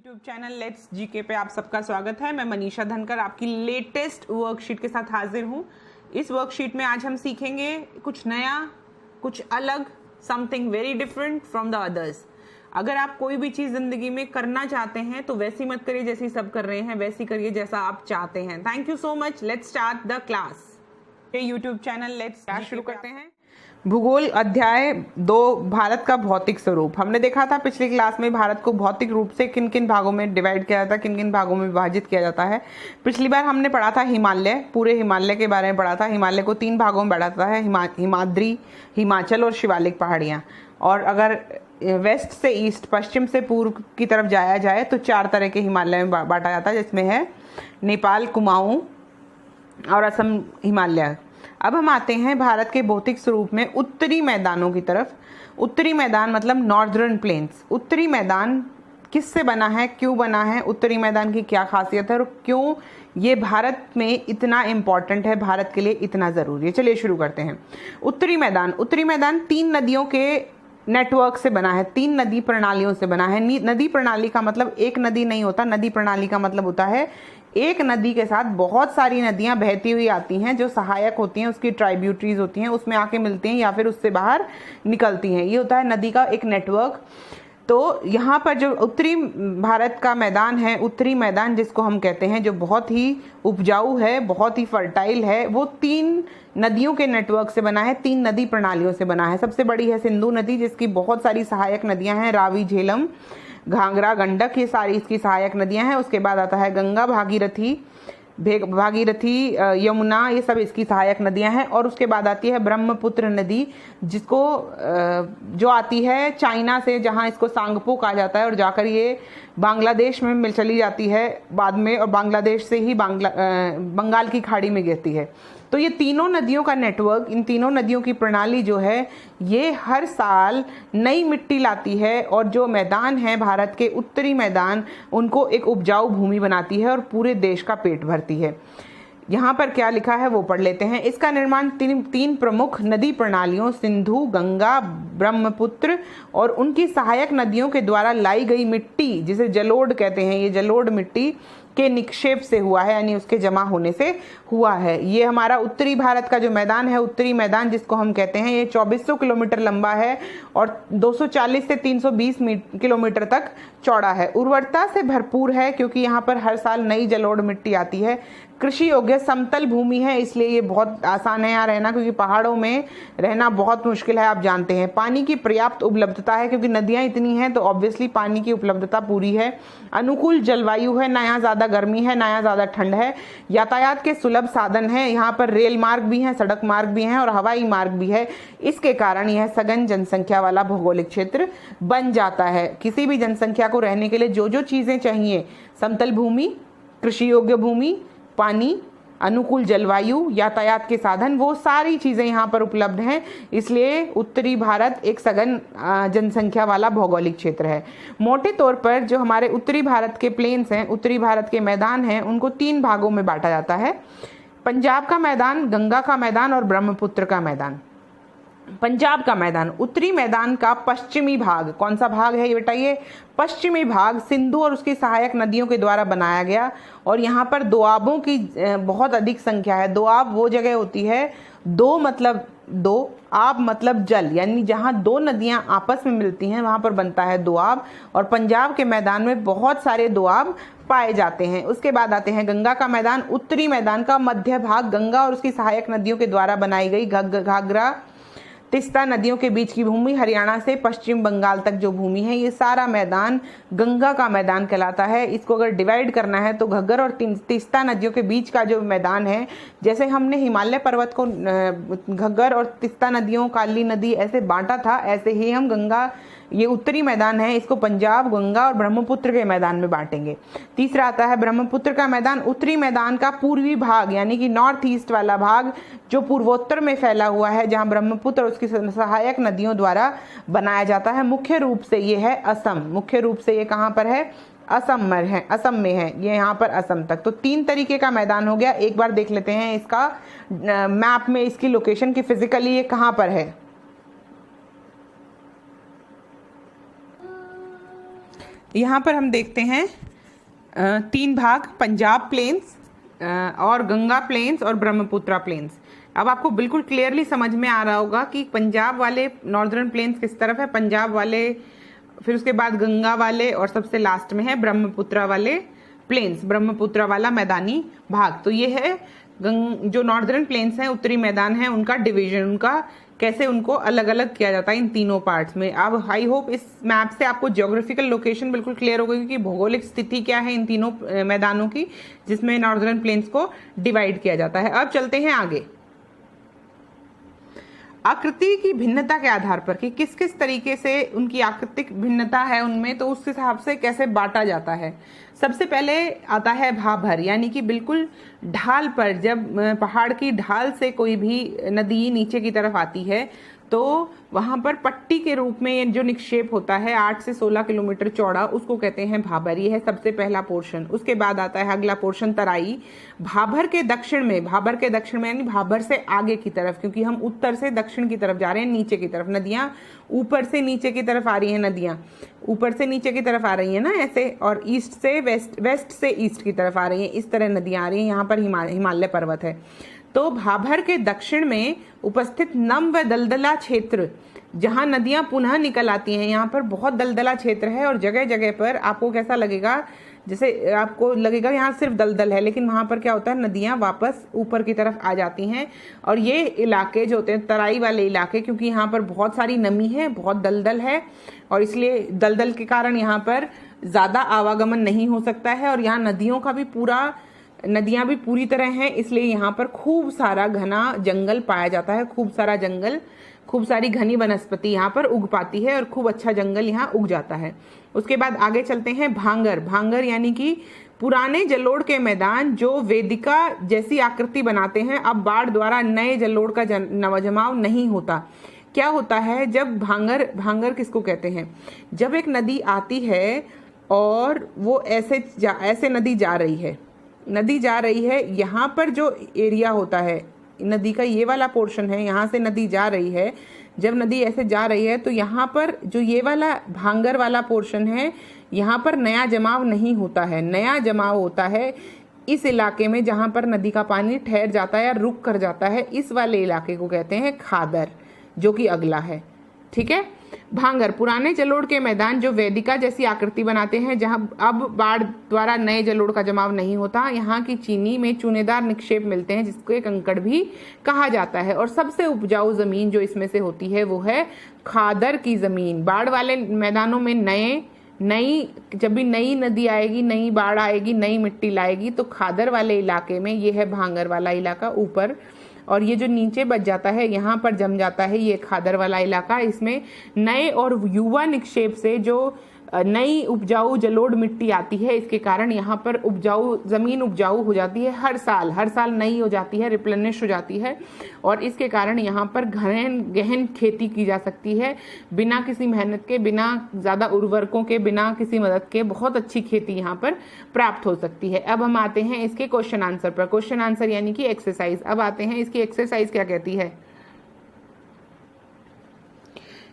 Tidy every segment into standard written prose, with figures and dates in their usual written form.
YouTube channel let's GK पे आप सबका स्वागत है। मैं मनीषा धनकर आपकी लेटेस्ट वर्कशीट के साथ हाजिर हूँ। इस वर्कशीट में आज हम सीखेंगे कुछ नया, कुछ अलग, something very different from the others. अगर आप कोई भी चीज़ जिंदगी में करना चाहते हैं तो वैसी मत करिए जैसी सब कर रहे हैं, वैसी करिए जैसा आप चाहते हैं। Thank you so much. Let's start the class. YouTube channel let's शुरू करते हैं। भूगोल अध्याय 2 भारत का भौतिक स्वरूप। हमने देखा था पिछली क्लास में भारत को भौतिक रूप से किन किन भागों में डिवाइड किया जाता है, किन किन भागों में विभाजित किया जाता है। पिछली बार हमने पढ़ा था हिमालय, पूरे हिमालय के बारे में पढ़ा था। हिमालय को 3 भागों में बांटा जाता है, हिमाद्री, हिमाचल और शिवालिक पहाड़ियाँ। और अगर वेस्ट से ईस्ट, पश्चिम से पूर्व की तरफ जाया जाए तो 4 तरह के हिमालय में बांटा जाता है, जिसमें है नेपाल, कुमाऊं और असम हिमालय। अब हम आते हैं भारत के भौतिक स्वरूप में उत्तरी मैदानों की तरफ। उत्तरी मैदान मतलब नॉर्दर्न प्लेन्स। उत्तरी मैदान किससे बना है, क्यों बना है, उत्तरी मैदान की क्या खासियत है और क्यों ये भारत में इतना इम्पॉर्टेंट है, भारत के लिए इतना ज़रूरी है। चलिए शुरू करते हैं। उत्तरी मैदान 3 नदियों के नेटवर्क से बना है, 3 नदी प्रणालियों से बना है। नदी प्रणाली का मतलब एक नदी नहीं होता, नदी प्रणाली का मतलब होता है एक नदी के साथ बहुत सारी नदियां बहती हुई आती हैं जो सहायक होती हैं, उसकी ट्राइब्यूटरीज होती हैं, उसमें आके मिलती हैं या फिर उससे बाहर निकलती हैं। ये होता है नदी का एक नेटवर्क। तो यहाँ पर जो उत्तरी भारत का मैदान है, उत्तरी मैदान जिसको हम कहते हैं, जो बहुत ही उपजाऊ है, बहुत ही फर्टाइल है, वो 3 नदियों के नेटवर्क से बना है, 3 नदी प्रणालियों से बना है। सबसे बड़ी है सिंधु नदी, जिसकी बहुत सारी सहायक नदियां हैं, रावी, झेलम, घाघरा, गंडक, ये सारी इसकी सहायक नदियां हैं। उसके बाद आता है गंगा, भागीरथी, यमुना, ये सब इसकी सहायक नदियां हैं। और उसके बाद आती है ब्रह्मपुत्र नदी, जिसको जो आती है चाइना से, जहां इसको सांगपो कहा जाता है, और जाकर ये बांग्लादेश में मिल चली जाती है बाद में, और बांग्लादेश से ही बंगाल की खाड़ी में गिरती है। तो ये तीनों नदियों का नेटवर्क, इन तीनों नदियों की प्रणाली जो है, ये हर साल नई मिट्टी लाती है और जो मैदान है भारत के उत्तरी मैदान, उनको एक उपजाऊ भूमि बनाती है और पूरे देश का पेट भरती है। यहाँ पर क्या लिखा है वो पढ़ लेते हैं। इसका निर्माण 3 प्रमुख नदी प्रणालियों सिंधु, गंगा, ब्रह्मपुत्र और उनकी सहायक नदियों के द्वारा लाई गई मिट्टी, जिसे जलोढ़ कहते हैं, ये जलोढ़ मिट्टी के निक्षेप से हुआ है, यानी उसके जमा होने से हुआ है। ये हमारा उत्तरी भारत का जो मैदान है, उत्तरी मैदान जिसको हम कहते हैं, ये 2400 किलोमीटर लंबा है और 240 से 320 किलोमीटर तक चौड़ा है। उर्वरता से भरपूर है क्योंकि यहाँ पर हर साल नई जलोढ़ मिट्टी आती है। कृषि योग्य समतल भूमि है, इसलिए ये बहुत आसान है यहाँ रहना, क्योंकि पहाड़ों में रहना बहुत मुश्किल है, आप जानते हैं। पानी की पर्याप्त उपलब्धता है, क्योंकि नदियाँ इतनी हैं तो ऑब्वियसली पानी की उपलब्धता पूरी है। अनुकूल जलवायु है, ना यहाँ ज़्यादा गर्मी है ना यहाँ ज़्यादा ठंड है। यातायात के सुलभ साधन है, यहाँ पर रेल मार्ग भी हैं, सड़क मार्ग भी हैं और हवाई मार्ग भी है। इसके कारण यह सघन जनसंख्या वाला भौगोलिक क्षेत्र बन जाता है। किसी भी जनसंख्या को रहने के लिए जो जो चीज़ें चाहिए, समतल भूमि, कृषि योग्य भूमि, पानी, अनुकूल जलवायु, यातायात के साधन, वो सारी चीज़ें यहाँ पर उपलब्ध हैं। इसलिए उत्तरी भारत एक सघन जनसंख्या वाला भौगोलिक क्षेत्र है। मोटे तौर पर जो हमारे उत्तरी भारत के प्लेन्स हैं, उत्तरी भारत के मैदान हैं, उनको 3 भागों में बांटा जाता है। पंजाब का मैदान, गंगा का मैदान और ब्रह्मपुत्र का मैदान। पंजाब का मैदान, उत्तरी मैदान का पश्चिमी भाग, कौन सा भाग है ये बताइए? पश्चिमी भाग सिंधु और उसकी सहायक नदियों के द्वारा बनाया गया, और यहाँ पर दोआबों की बहुत अधिक संख्या है। दोआब वो जगह होती है, दो मतलब दो, आब मतलब जल, यानी जहाँ 2 नदियाँ आपस में मिलती हैं वहाँ पर बनता है दोआब, और पंजाब के मैदान में बहुत सारे दोआब पाए जाते हैं। उसके बाद आते हैं गंगा का मैदान। उत्तरी मैदान का मध्य भाग गंगा और उसकी सहायक नदियों के द्वारा बनाई गई घाघरा, तिस्ता नदियों के बीच की भूमि, हरियाणा से पश्चिम बंगाल तक जो भूमि है, ये सारा मैदान गंगा का मैदान कहलाता है। इसको अगर डिवाइड करना है तो घग्गर और तिस्ता नदियों के बीच का जो मैदान है, जैसे हमने हिमालय पर्वत को घग्गर और तिस्ता नदियों, काली नदी ऐसे बांटा था, ऐसे ही हम गंगा, ये उत्तरी मैदान है, इसको पंजाब, गंगा और ब्रह्मपुत्र के मैदान में बांटेंगे। तीसरा आता है ब्रह्मपुत्र का मैदान। उत्तरी मैदान का पूर्वी भाग, यानी कि नॉर्थ ईस्ट वाला भाग, जो पूर्वोत्तर में फैला हुआ है, जहां ब्रह्मपुत्र और उसकी सहायक नदियों द्वारा बनाया जाता है। मुख्य रूप से ये है असम, मुख्य रूप से ये कहाँ पर है? असम में है, ये यहाँ पर असम तक। तो 3 तरीके का मैदान हो गया। एक बार देख लेते हैं इसका मैप में इसकी लोकेशन की फिजिकली ये कहाँ पर है। यहाँ पर हम देखते हैं 3 भाग, पंजाब प्लेन्स और गंगा प्लेन्स और ब्रह्मपुत्रा प्लेन्स। अब आपको बिल्कुल क्लियरली समझ में आ रहा होगा कि पंजाब वाले नॉर्दर्न प्लेन्स किस तरफ है, पंजाब वाले, फिर उसके बाद गंगा वाले और सबसे लास्ट में है ब्रह्मपुत्रा वाले प्लेन्स, ब्रह्मपुत्रा वाला मैदानी भाग। तो ये है जो नॉर्दर्न प्लेन्स हैं, उत्तरी मैदान है, उनका डिवीजन, उनका कैसे उनको अलग अलग किया जाता है इन तीनों पार्ट्स में। अब आई होप इस मैप से आपको ज्योग्राफिकल लोकेशन बिल्कुल क्लियर हो गई कि भौगोलिक स्थिति क्या है इन तीनों मैदानों की, जिसमें नॉर्दर्न प्लेन्स को डिवाइड किया जाता है। अब चलते हैं आगे, आकृति की भिन्नता के आधार पर कि किस किस तरीके से उनकी आकृतिक भिन्नता है उनमें, तो उस हिसाब से कैसे बांटा जाता है। सबसे पहले आता है भाभर, यानी कि बिल्कुल ढाल पर, जब पहाड़ की ढाल से कोई भी नदी नीचे की तरफ आती है तो वहाँ पर पट्टी के रूप में जो निक्षेप होता है 8 से 16 किलोमीटर चौड़ा, उसको कहते हैं भाबर। ये है सबसे पहला पोर्शन। उसके बाद आता है अगला पोर्शन तराई। भाबर के दक्षिण में यानी भाबर से आगे की तरफ, क्योंकि हम उत्तर से दक्षिण की तरफ जा रहे हैं, नीचे की तरफ, नदियां ऊपर से नीचे की तरफ आ रही हैं, नदियां ऊपर से नीचे की तरफ आ रही है ना ऐसे, और ईस्ट से वेस्ट, वेस्ट से ईस्ट की तरफ आ रही हैं, इस तरह नदियां आ रही हैं। यहाँ पर हिमालय पर्वत है। तो भाबर के दक्षिण में उपस्थित नम व दलदला क्षेत्र, जहां नदियां पुनः निकल आती हैं, यहाँ पर बहुत दलदला क्षेत्र है और जगह जगह पर आपको कैसा लगेगा, जैसे आपको लगेगा यहाँ सिर्फ दलदल है, लेकिन वहां पर क्या होता है, नदियां वापस ऊपर की तरफ आ जाती हैं। और ये इलाके जो होते हैं तराई वाले इलाके, क्योंकि यहाँ पर बहुत सारी नमी है, बहुत दलदल है, और इसलिए दलदल के कारण यहाँ पर ज़्यादा आवागमन नहीं हो सकता है, और यहाँ नदियां भी पूरी तरह हैं, इसलिए यहाँ पर खूब सारा घना जंगल पाया जाता है, खूब सारा जंगल, खूब सारी घनी वनस्पति यहाँ पर उग पाती है और खूब अच्छा जंगल यहाँ उग जाता है। उसके बाद आगे चलते हैं भांगर यानी कि पुराने जलोढ़ के मैदान जो वेदिका जैसी आकृति बनाते हैं। अब बाढ़ द्वारा नए जलोढ़ का नवजमाव नहीं होता। क्या होता है जब भांगर किसको कहते हैं, जब एक नदी आती है और वो ऐसे नदी जा रही है, यहाँ पर जो एरिया होता है नदी का, ये वाला पोर्शन है, यहाँ से नदी जा रही है, जब नदी ऐसे जा रही है तो यहाँ पर जो ये वाला भांगर वाला पोर्शन है, यहाँ पर नया जमाव नहीं होता है। नया जमाव होता है इस इलाके में जहाँ पर नदी का पानी ठहर जाता है या रुक कर जाता है, इस वाले इलाके को कहते हैं खादर, जो कि अगला है। ठीक है, भांगर पुराने जलोढ़ के मैदान जो वेदिका जैसी आकृति बनाते हैं, जहां अब बाढ़ द्वारा नए जलोढ़ का जमाव नहीं होता। यहाँ की चीनी में चूनेदार निक्षेप मिलते हैं, जिसको कंकड़ भी कहा जाता है। और सबसे उपजाऊ जमीन जो इसमें से होती है वो है खादर की जमीन। बाढ़ वाले मैदानों में जब भी नई नदी आएगी, नई बाढ़ आएगी, नई मिट्टी लाएगी, तो खादर वाले इलाके में ये है भांगर वाला इलाका ऊपर, और ये जो नीचे बच जाता है यहाँ पर जम जाता है ये खादर वाला इलाका। इसमें नए और युवा निक्षेप से जो नई उपजाऊ जलोढ़ मिट्टी आती है, इसके कारण यहाँ पर जमीन उपजाऊ हो जाती है, हर साल नई हो जाती है, रिप्लेनिश हो जाती है, और इसके कारण यहाँ पर गहन खेती की जा सकती है, बिना किसी मेहनत के, बिना ज़्यादा उर्वरकों के, बिना किसी मदद के बहुत अच्छी खेती यहाँ पर प्राप्त हो सकती है। अब हम आते हैं इसके क्वेश्चन आंसर पर। क्वेश्चन आंसर यानी कि एक्सरसाइज। अब आते हैं इसकी एक्सरसाइज क्या कहती है।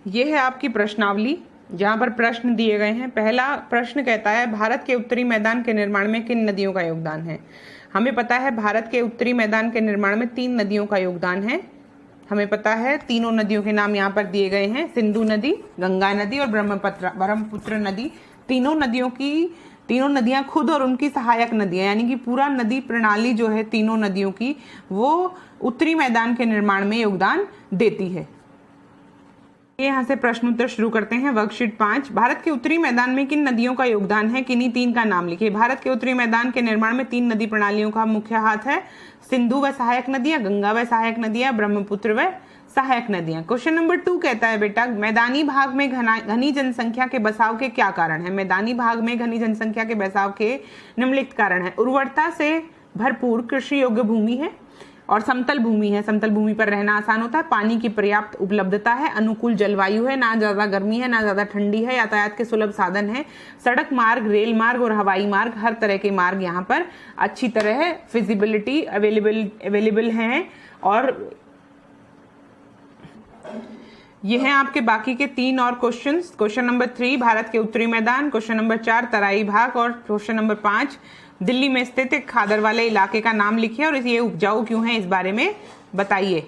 ये है आपकी प्रश्नावली जहां पर प्रश्न दिए गए हैं। पहला प्रश्न कहता है भारत के उत्तरी मैदान के निर्माण में किन नदियों का योगदान है। हमें पता है भारत के उत्तरी मैदान के निर्माण में 3 नदियों का योगदान है। हमें पता है तीनों नदियों के नाम यहाँ पर दिए गए हैं, सिंधु नदी, गंगा नदी और ब्रह्मपुत्र नदी। तीनों नदियां खुद और उनकी सहायक नदियां, यानी कि पूरा नदी प्रणाली जो है तीनों नदियों की, वो उत्तरी मैदान के निर्माण में योगदान देती है। यहाँ से प्रश्न उत्तर शुरू करते हैं। वर्कशीट 5, भारत के उत्तरी मैदान में किन नदियों का योगदान है, किन्हीं 3 का नाम लिखिए। भारत के उत्तरी मैदान के निर्माण में 3 नदी प्रणालियों का मुख्य हाथ है, सिंधु व सहायक नदियां, गंगा व सहायक नदियां, ब्रह्मपुत्र व सहायक नदियां। क्वेश्चन नंबर 2 कहता है बेटा मैदानी भाग में घनी जनसंख्या के बसाव के क्या कारण है। मैदानी भाग में घनी जनसंख्या के बसाव के निम्नलिखित कारण है। उर्वरता से भरपूर कृषि योग्य भूमि है और समतल भूमि है, समतल भूमि पर रहना आसान होता है। पानी की पर्याप्त उपलब्धता है, अनुकूल जलवायु है, ना ज्यादा गर्मी है ना ज्यादा ठंडी है, यातायात के सुलभ साधन है, सड़क मार्ग, रेल मार्ग और हवाई मार्ग, हर तरह के मार्ग यहाँ पर अच्छी तरह है, फिजिबिलिटी अवेलेबल हैं। और ये हैं आपके बाकी के 3 और क्वेश्चंस। क्वेश्चन नंबर 3 भारत के उत्तरी मैदान, क्वेश्चन नंबर 4 तराई भाग और क्वेश्चन नंबर 5 दिल्ली में स्थित एक खादर वाले इलाके का नाम लिखिए और ये उपजाऊ क्यों है इस बारे में बताइए।